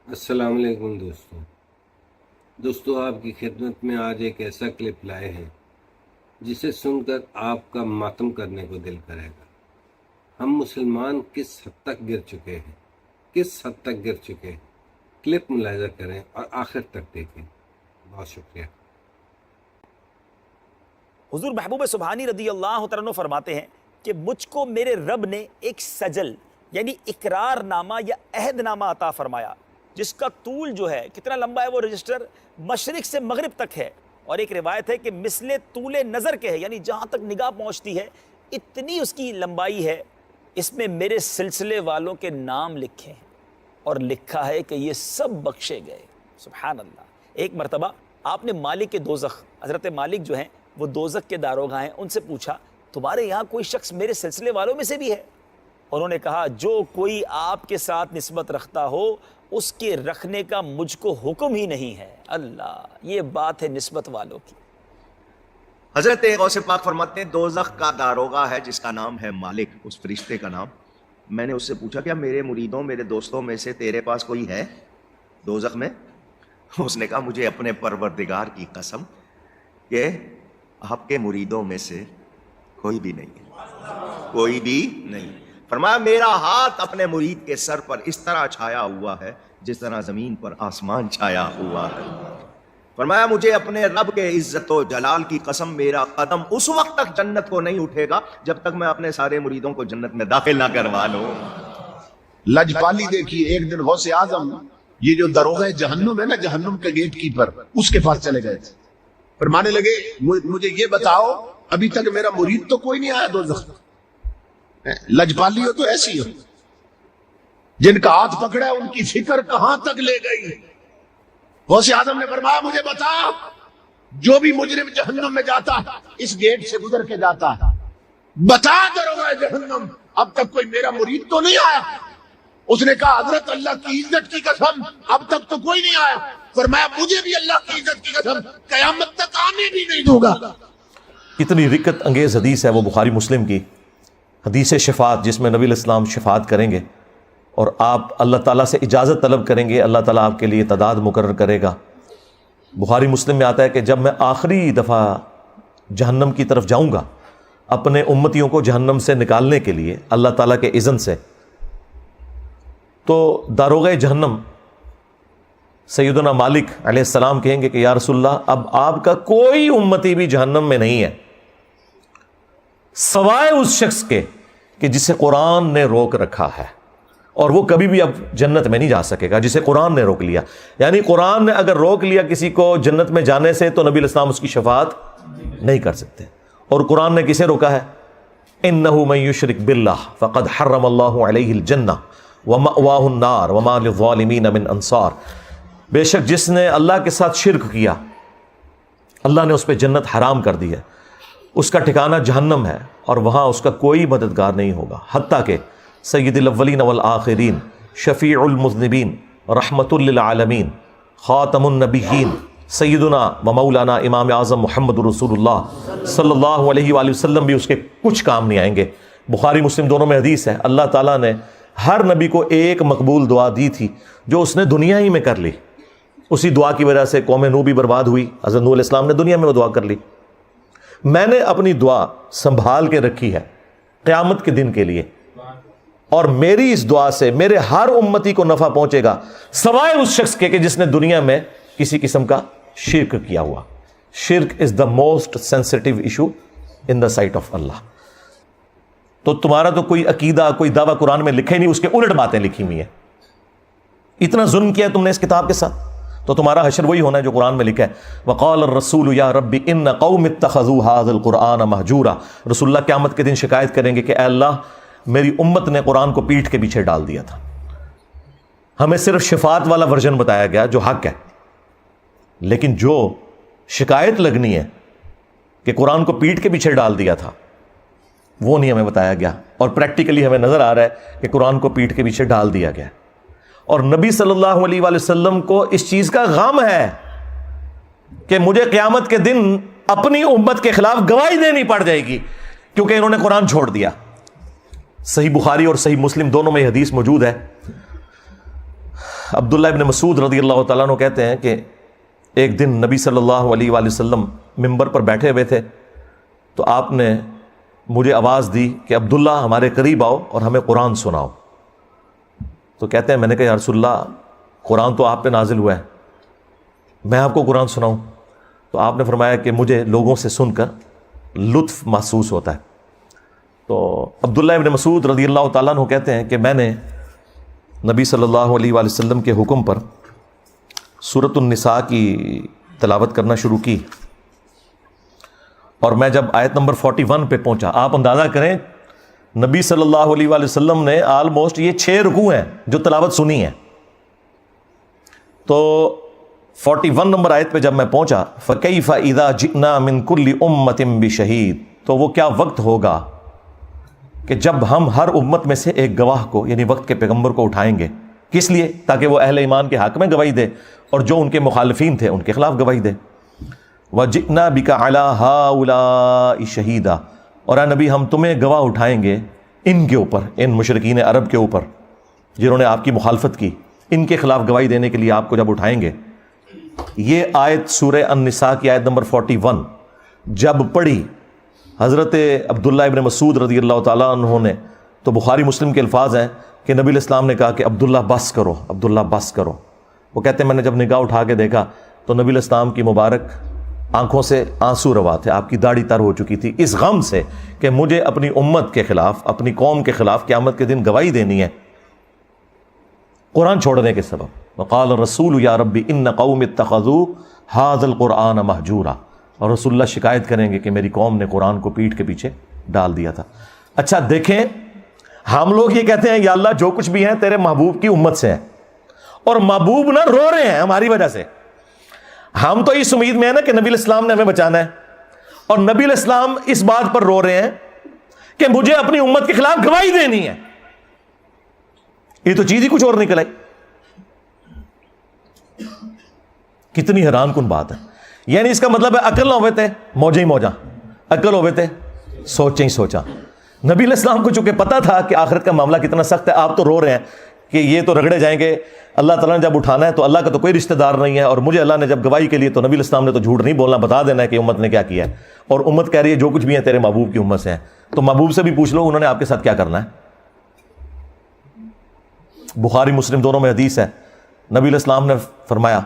السلام علیکم دوستو آپ کی خدمت میں آج ایک ایسا کلپ لائے ہیں جسے سن کر آپ کا ماتم کرنے کو دل کرے گا۔ ہم مسلمان کس حد تک گر چکے ہیں، کلپ ملاحظہ کریں اور آخر تک دیکھیں۔ بہت شکریہ۔ حضور محبوب سبحانی رضی اللہ تعالیٰ عنہ فرماتے ہیں کہ مجھ کو میرے رب نے ایک سجل یعنی اقرار نامہ یا عہد نامہ عطا فرمایا، جس کا طول جو ہے کتنا لمبا ہے، وہ رجسٹر مشرق سے مغرب تک ہے، اور ایک روایت ہے کہ مثل طول نظر کے ہے، یعنی جہاں تک نگاہ پہنچتی ہے اتنی اس کی لمبائی ہے۔ اس میں میرے سلسلے والوں کے نام لکھے ہیں اور لکھا ہے کہ یہ سب بخشے گئے۔ سبحان اللہ۔ ایک مرتبہ آپ نے مالک دوزخ، حضرت مالک جو ہیں وہ دوزخ کے داروغہ ہیں، ان سے پوچھا تمہارے یہاں کوئی شخص میرے سلسلے والوں میں سے بھی ہے؟ انہوں نے کہا جو کوئی آپ کے ساتھ نسبت رکھتا ہو اس کے رکھنے کا مجھ کو حکم ہی نہیں ہے۔ اللہ، یہ بات ہے نسبت والوں کی۔ حضرت غوث پاک فرماتے ہیں دوزخ کا داروغہ ہے جس کا نام ہے مالک، اس فرشتے کا نام۔ میں نے اس سے پوچھا کیا میرے مریدوں میرے دوستوں میں سے تیرے پاس کوئی ہے دوزخ میں؟ اس نے کہا مجھے اپنے پروردگار کی قسم کہ آپ کے مریدوں میں سے کوئی بھی نہیں ہے، کوئی بھی نہیں۔ فرمایا میرا ہاتھ اپنے مرید کے سر پر اس طرح چھایا ہوا ہے جس طرح زمین پر آسمان چھایا ہوا ہے۔ فرمایا مجھے اپنے رب کے عزت و جلال کی قسم میرا قدم اس وقت تک جنت کو نہیں اٹھے گا جب تک میں اپنے سارے مریدوں کو جنت میں داخل نہ کروا لوں۔ لجپالی دیکھیے، ایک دن غوث اعظم یہ جو دروغہ جہنم ہے نا، جہنم کے گیٹ کیپر، اس کے پاس چلے گئے تھے۔ فرمانے لگے مجھے یہ بتاؤ ابھی تک میرا مرید تو کوئی نہیں آیا دوزخ۔ لجپالی ہو تو ایسی ہو، جن کا ہاتھ پکڑا ہے ان کی فکر کہاں تک لے گئی۔ غوث اعظم نے فرمایا مجھے بتا، جو بھی مجرم جہنم میں جاتا ہے اس گیٹ سے گزر کے جاتا ہے، بتا دروغہ جہنم اب تک کوئی میرا مرید تو نہیں آیا؟ اس نے کہا حضرت اللہ کی عزت کی قسم اب تک تو کوئی نہیں آیا۔ فرمایا مجھے بھی اللہ کی عزت کی قسم قیامت تک آنے بھی نہیں دوں گا۔ اتنی رکت انگیز حدیث ہے وہ بخاری مسلم کی حدیث شفاعت، جس میں نبی علیہ السلام شفاعت کریں گے اور آپ اللہ تعالیٰ سے اجازت طلب کریں گے، اللہ تعالیٰ آپ کے لیے تعداد مقرر کرے گا۔ بخاری مسلم میں آتا ہے کہ جب میں آخری دفعہ جہنم کی طرف جاؤں گا اپنے امتیوں کو جہنم سے نکالنے کے لیے اللہ تعالیٰ کے اذن سے، تو داروغہ جہنم سیدنا مالک علیہ السلام کہیں گے کہ یا رسول اللہ اب آپ کا کوئی امتی بھی جہنم میں نہیں ہے سوائے اس شخص کے کہ جسے قرآن نے روک رکھا ہے، اور وہ کبھی بھی اب جنت میں نہیں جا سکے گا جسے قرآن نے روک لیا۔ یعنی قرآن نے اگر روک لیا کسی کو جنت میں جانے سے تو نبی علیہ السلام اس کی شفاعت نہیں کر سکتے۔ اور قرآن نے کسے روکا ہے؟ اِنَّهُ مَن يُشْرِكْ بِاللَّهِ فَقَدْ حَرَّمَ اللَّهُ عَلَيْهِ الْجَنَّةَ وَمَأْوَاهُ النَّارُ وَمَا لِلظَّالِمِينَ مِنْ أَنصَارٍ۔ بے شک جس نے اللہ کے ساتھ شرک کیا اللہ نے اس پہ جنت حرام کر دی ہے، اس کا ٹھکانہ جہنم ہے اور وہاں اس کا کوئی مددگار نہیں ہوگا، حتیٰ کہ سید الاولین والآخرین، شفیع المذنبین، رحمت للعالمین، خاتم النبیین، سیدنا و مولانا امام اعظم محمد رسول اللہ صلی اللہ علیہ وآلہ وسلم بھی اس کے کچھ کام نہیں آئیں گے۔ بخاری مسلم دونوں میں حدیث ہے، اللہ تعالیٰ نے ہر نبی کو ایک مقبول دعا دی تھی جو اس نے دنیا ہی میں کر لی، اسی دعا کی وجہ سے قوم نوح بھی برباد ہوئی، حضرت نوح علیہ السلام نے دنیا میں وہ دعا کر لی۔ میں نے اپنی دعا سنبھال کے رکھی ہے قیامت کے دن کے لیے، اور میری اس دعا سے میرے ہر امتی کو نفع پہنچے گا سوائے اس شخص کے کہ جس نے دنیا میں کسی قسم کا شرک کیا ہوا۔ شرک is the most sensitive issue in the sight of اللہ۔ تو تمہارا تو کوئی عقیدہ کوئی دعویٰ قرآن میں لکھا ہی نہیں، اس کے الٹ باتیں لکھی ہوئی ہیں۔ اتنا ظلم کیا تم نے اس کتاب کے ساتھ، تو تمہارا حشر وہی ہونا ہے جو قرآن میں لکھا ہے، وقال الرسول یا رب ان قوم اتخذوا هذا القرآن مہجورا۔ رسول اللہ قیامت کے دن شکایت کریں گے کہ اے اللہ میری امت نے قرآن کو پیٹھ کے پیچھے ڈال دیا تھا، ہمیں صرف شفاعت والا ورژن بتایا گیا جو حق ہے، لیکن جو شکایت لگنی ہے کہ قرآن کو پیٹھ کے پیچھے ڈال دیا تھا وہ نہیں ہمیں بتایا گیا، اور پریکٹیکلی ہمیں نظر آ رہا ہے کہ قرآن کو پیٹھ کے پیچھے ڈال دیا گیا۔ اور نبی صلی اللہ علیہ وآلہ وسلم کو اس چیز کا غم ہے کہ مجھے قیامت کے دن اپنی امت کے خلاف گواہی دینی پڑ جائے گی کیونکہ انہوں نے قرآن چھوڑ دیا۔ صحیح بخاری اور صحیح مسلم دونوں میں یہ حدیث موجود ہے، عبداللہ ابن مسعود رضی اللہ تعالیٰ عنہ کہتے ہیں کہ ایک دن نبی صلی اللہ علیہ وآلہ وسلم ممبر پر بیٹھے ہوئے تھے تو آپ نے مجھے آواز دی کہ عبداللہ ہمارے قریب آؤ اور ہمیں قرآن سناؤ. تو کہتے ہیں میں نے کہا یا رسول اللہ قرآن تو آپ پہ نازل ہوا ہے, میں آپ کو قرآن سناؤں؟ تو آپ نے فرمایا کہ مجھے لوگوں سے سن کر لطف محسوس ہوتا ہے. تو عبداللہ ابن مسعود رضی اللہ تعالیٰ عنہ کہتے ہیں کہ میں نے نبی صلی اللہ علیہ وآلہ وسلم کے حکم پر سورۃ النساء کی تلاوت کرنا شروع کی, اور میں جب آیت نمبر 41 پہ پہنچا, آپ اندازہ کریں نبی صلی اللہ علیہ وآلہ وسلم نے آلموسٹ یہ 6 رکوع ہیں جو تلاوت سنی ہے. تو 41 نمبر آیت پہ جب میں پہنچا فَكَيْفَ إِذَا جِئْنَا مِن كُلِّ أُمَّةٍ بِشَهِيدٍ, تو وہ کیا وقت ہوگا کہ جب ہم ہر امت میں سے ایک گواہ کو یعنی وقت کے پیغمبر کو اٹھائیں گے. کس لیے؟ تاکہ وہ اہل ایمان کے حق میں گواہی دے اور جو ان کے مخالفین تھے ان کے خلاف گواہی دے. وَجِئْنَا بِكَ عَلَىٰ هَٰؤُلَاءِ شَهِيدًا, اور اے نبی ہم تمہیں گواہ اٹھائیں گے ان کے اوپر, ان مشرکین عرب کے اوپر جنہوں نے آپ کی مخالفت کی, ان کے خلاف گواہی دینے کے لیے آپ کو جب اٹھائیں گے. یہ آیت سورہ النساء کی آیت نمبر 41 جب پڑھی حضرت عبداللہ ابن مسعود رضی اللہ تعالیٰ عنہ نے, تو بخاری مسلم کے الفاظ ہیں کہ نبی علیہ السلام نے کہا کہ عبداللہ بس کرو, عبداللہ بس کرو. وہ کہتے ہیں میں نے جب نگاہ اٹھا کے دیکھا تو نبی علیہ السلام کی مبارک آنکھوں سے آنسو روا تھے, آپ کی داڑھی تر ہو چکی تھی اس غم سے کہ مجھے اپنی امت کے خلاف, اپنی قوم کے خلاف قیامت کے دن گواہی دینی ہے قرآن چھوڑنے کے سبب. وقال الرسول یا ربی ان قوم اتخذوا هذا القرآن مہجورا, اور رسول اللہ شکایت کریں گے کہ میری قوم نے قرآن کو پیٹھ کے پیچھے ڈال دیا تھا. اچھا دیکھیں, ہم لوگ یہ کہتے ہیں یا اللہ جو کچھ بھی ہیں تیرے محبوب کی امت سے ہیں, اور محبوب نہ رو رہے ہیں ہماری وجہ سے. ہم تو اس امید میں ہیں نا کہ نبی علیہ السلام نے ہمیں بچانا ہے, اور نبی علیہ السلام اس بات پر رو رہے ہیں کہ مجھے اپنی امت کے خلاف گواہی دینی ہے. یہ تو چیز ہی کچھ اور نکل آئی. کتنی حیران کن بات ہے. یعنی اس کا مطلب ہے عقل نہ ہوئے تھے موجہ ہی موجہ, عقل ہوئے تھے سوچیں ہی سوچا. نبی علیہ السلام کو چونکہ پتا تھا کہ آخرت کا معاملہ کتنا سخت ہے, آپ تو رو رہے ہیں کہ یہ تو رگڑے جائیں گے, اللہ تعالیٰ نے جب اٹھانا ہے تو اللہ کا تو کوئی رشتہ دار نہیں ہے, اور مجھے اللہ نے جب گواہی کے لیے تو نبی علیہ السلام نے تو جھوٹ نہیں بولنا, بتا دینا ہے کہ امت نے کیا کیا ہے, اور امت کہہ رہی ہے جو کچھ بھی ہے تیرے محبوب کی امت سے ہیں. تو محبوب سے بھی پوچھ لو انہوں نے آپ کے ساتھ کیا کرنا ہے. بخاری مسلم دونوں میں حدیث ہے, نبی علیہ السلام نے فرمایا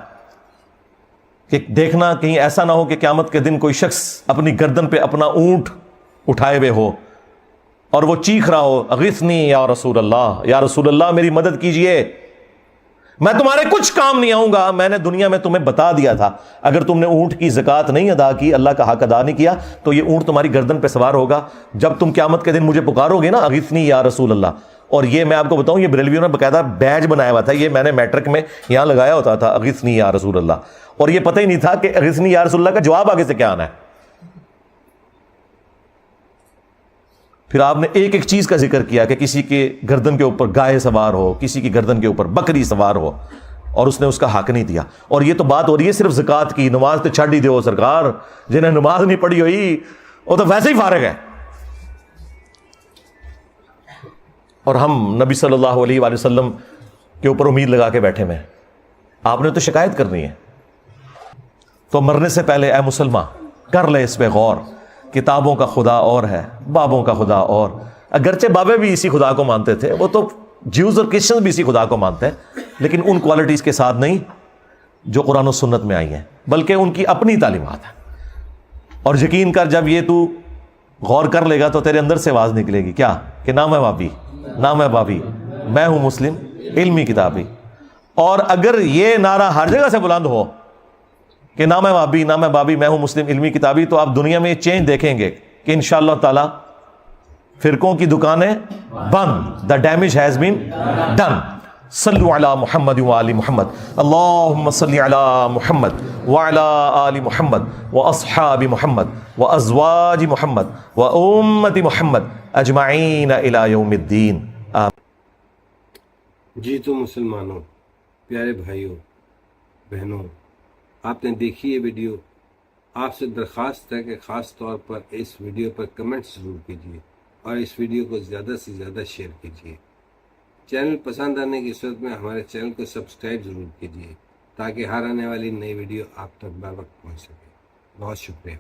کہ دیکھنا کہیں ایسا نہ ہو کہ قیامت کے دن کوئی شخص اپنی گردن پہ اپنا اونٹ اٹھائے ہوئے ہو اور وہ چیخ رہا ہو اغثنی یا رسول اللہ, یا رسول اللہ میری مدد کیجئے, میں تمہارے کچھ کام نہیں آؤں گا, میں نے دنیا میں تمہیں بتا دیا تھا اگر تم نے اونٹ کی زکوٰۃ نہیں ادا کی, اللہ کا حق ادا نہیں کیا, تو یہ اونٹ تمہاری گردن پہ سوار ہوگا جب تم قیامت کے دن مجھے پکارو گے نا اغثنی یا رسول اللہ. اور یہ میں آپ کو بتاؤں یہ بریلویوں نے باقاعدہ بیج بنایا ہوا تھا, یہ میں نے میٹرک میں یہاں لگایا ہوتا تھا اغثنی یا رسول اللہ, اور یہ پتہ ہی نہیں تھا کہ اغثنی یا رسول اللہ کا جواب آگے سے کیا آنا ہے. پھر آپ نے ایک ایک چیز کا ذکر کیا کہ کسی کے گردن کے اوپر گائے سوار ہو, کسی کی گردن کے اوپر بکری سوار ہو, اور اس نے اس کا حق نہیں دیا. اور یہ تو بات ہو رہی ہے صرف زکوٰۃ کی, نماز تو چھڑ ہی دو سرکار, جنہیں نماز نہیں پڑھی ہوئی وہ تو ویسے ہی فارغ ہے. اور ہم نبی صلی اللہ علیہ وآلہ وسلم کے اوپر امید لگا کے بیٹھے ہوئے ہیں. آپ نے تو شکایت کرنی ہے, تو مرنے سے پہلے اے مسلمان کر لے اس پہ غور. کتابوں کا خدا اور ہے, بابوں کا خدا اور, اگرچہ بابے بھی اسی خدا کو مانتے تھے, وہ تو جیوز اور کرسچنز بھی اسی خدا کو مانتے ہیں, لیکن ان کوالٹیز کے ساتھ نہیں جو قرآن و سنت میں آئی ہیں, بلکہ ان کی اپنی تعلیمات ہیں. اور یقین کر جب یہ تو غور کر لے گا تو تیرے اندر سے آواز نکلے گی کیا کہ نام ہے بابی, نام ہے بابی, میں ہوں مسلم علمی کتابی. اور اگر یہ نعرہ ہر جگہ سے بلند ہو کہ نام ہے بابی, نام ہے بابی, میں ہوں مسلم علمی کتابی, تو آپ دنیا میں یہ چینج دیکھیں گے کہ انشاءاللہ تعالی فرقوں کی دکانیں بند. The damage has been done. صلو علی محمد وآل محمد, اللہم صلی علی محمد وعلی آل محمد واصحاب محمد وازواج محمد وامت محمد اجمعین الی یوم الدین. جی تو مسلمانوں, پیارے بھائیوں بہنوں, آپ نے دیکھی یہ ویڈیو. آپ سے درخواست ہے کہ خاص طور پر اس ویڈیو پر کمنٹس ضرور کیجیے اور اس ویڈیو کو زیادہ سے زیادہ شیئر کیجیے. چینل پسند آنے کی صورت میں ہمارے چینل کو سبسکرائب ضرور کیجیے تاکہ ہر آنے والی نئی ویڈیو آپ تک بر وقت پہنچ سکے۔ بہت شکریہ۔